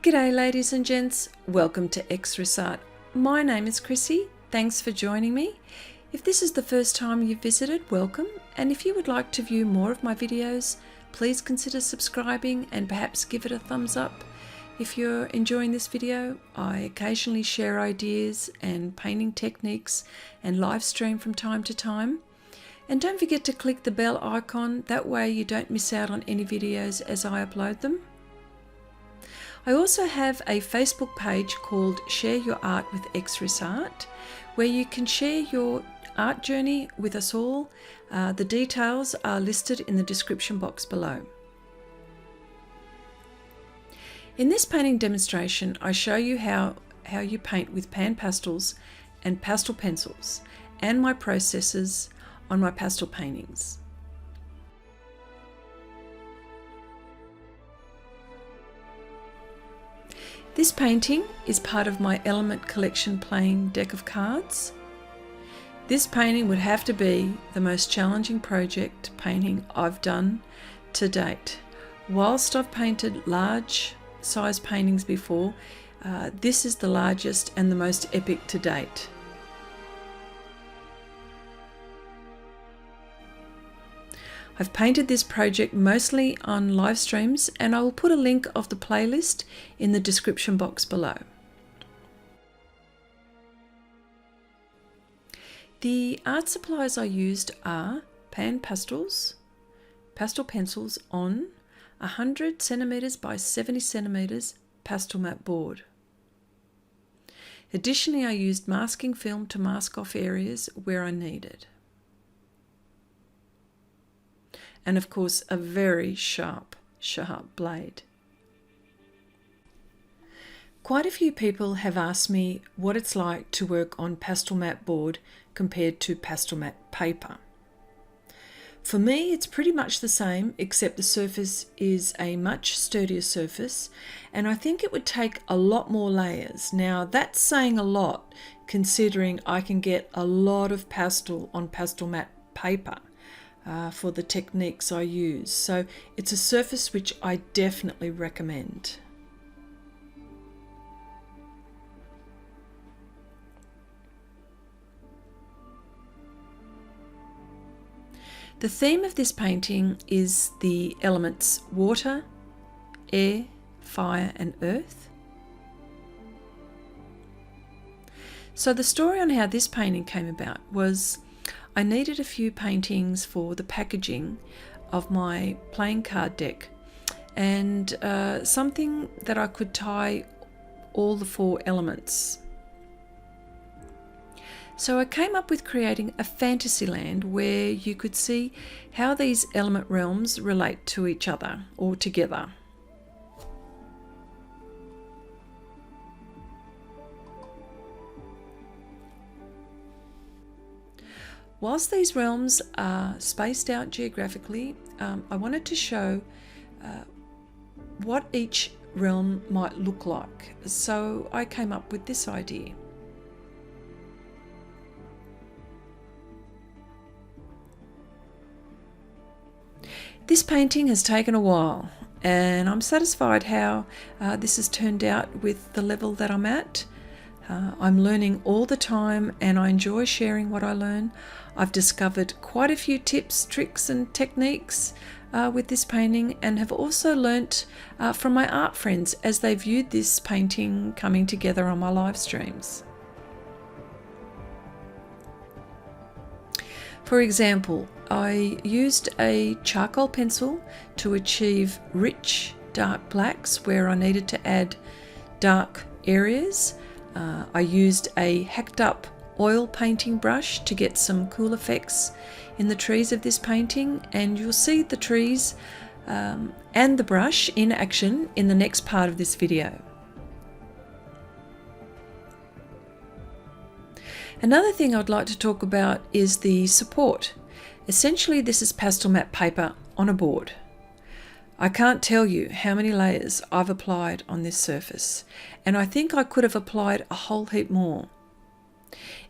G'day ladies and gents, welcome to Xrissart. My name is Chrissy, thanks for joining me. If this is the first time you've visited, welcome, and if you would like to view more of my videos, please consider subscribing and perhaps give it a thumbs up. If you're enjoying this video, I occasionally share ideas and painting techniques and live stream from time to time. And don't forget to click the bell icon, that way you don't miss out on any videos as I upload them. I also have a Facebook page called Share Your Art with Xrissart, where you can share your art journey with us all. The details are listed in the description box below. In this painting demonstration, I show you how you paint with PanPastels and pastel pencils and my processes on my pastel paintings. This painting is part of my Element Collection playing deck of cards. This painting would have to be the most challenging project painting I've done to date. Whilst I've painted large size paintings before, this is the largest and the most epic to date. I've painted this project mostly on live streams, and I will put a link of the playlist in the description box below. The art supplies I used are PanPastels Pastel Pencils on 100 cm by 70 cm Pastelmat Board. Additionally, I used masking film to mask off areas where I needed. And of course a very sharp blade. Quite a few people have asked me what it's like to work on Pastelmat Board compared to Pastelmat paper. For me, it's pretty much the same, except the surface is a much sturdier surface, and I think it would take a lot more layers. Now that's saying a lot, considering I can get a lot of pastel on Pastelmat paper for the techniques I use. So it's a surface which I definitely recommend. The theme of this painting is the elements water, air, fire and earth. So the story on how this painting came about was I needed a few paintings for the packaging of my playing card deck, and something that I could tie all the 4 elements. So I came up with creating a fantasy land where you could see how these element realms relate to each other or together. Whilst these realms are spaced out geographically, I wanted to show what each realm might look like. So I came up with this idea. This painting has taken a while, and I'm satisfied how this has turned out with the level that I'm at. I'm learning all the time, and I enjoy sharing what I learn. I've discovered quite a few tips, tricks and techniques with this painting, and have also learnt from my art friends as they viewed this painting coming together on my live streams. For example, I used a charcoal pencil to achieve rich dark blacks where I needed to add dark areas. I used a hacked up oil painting brush to get some cool effects in the trees of this painting, and you'll see the trees and the brush in action in the next part of this video. Another thing I'd like to talk about is the support. Essentially, this is Pastelmat paper on a board. I can't tell you how many layers I've applied on this surface, and I think I could have applied a whole heap more.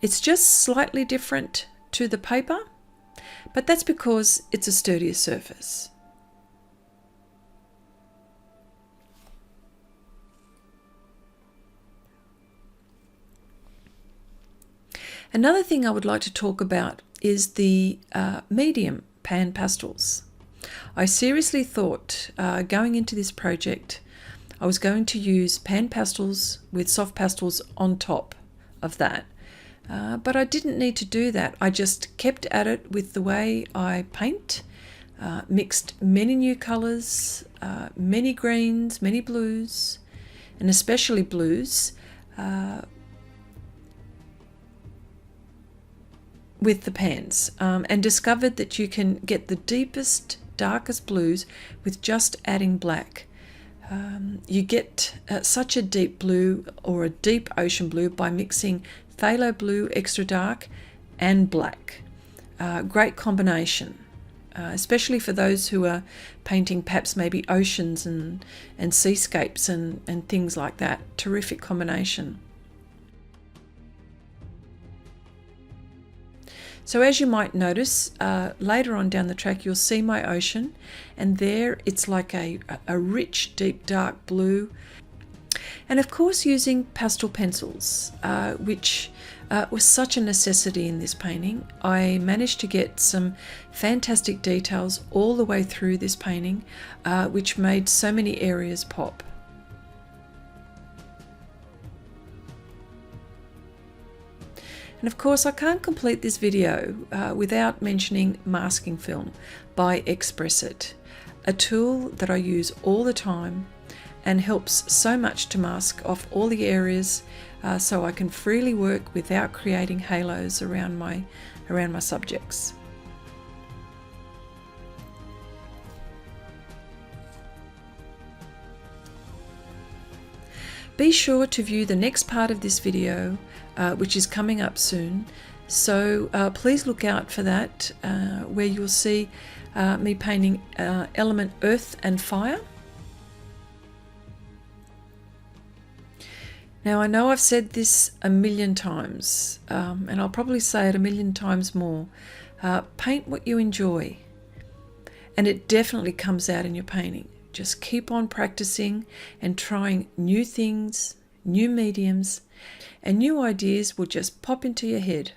It's just slightly different to the paper, but that's because it's a sturdier surface. Another thing I would like to talk about is the medium PanPastels. I seriously thought going into this project I was going to use PanPastels with Sofft Pastels on top of that. But I didn't need to do that. I just kept at it with the way I paint, mixed many new colours, many greens, many blues, and especially blues, with the pans, and discovered that you can get the deepest, darkest blues with just adding black. You get such a deep blue or a deep ocean blue by mixing phthalo blue extra dark and black. Great combination, especially for those who are painting perhaps maybe oceans and seascapes and things like that. Terrific combination. So as you might notice, later on down the track you'll see my ocean, and there it's like a rich, deep, dark blue. And of course using pastel pencils, which was such a necessity in this painting. I managed to get some fantastic details all the way through this painting, which made so many areas pop. And of course I can't complete this video without mentioning masking film by Xrissart, a tool that I use all the time and helps so much to mask off all the areas so I can freely work without creating halos around my subjects. Be sure to view the next part of this video, which is coming up soon, so please look out for that, where you'll see me painting element earth and fire. Now I know I've said this a million times, and I'll probably say it a million times more. Paint what you enjoy, and it definitely comes out in your painting. Just keep on practicing and trying new things, new mediums, and new ideas will just pop into your head.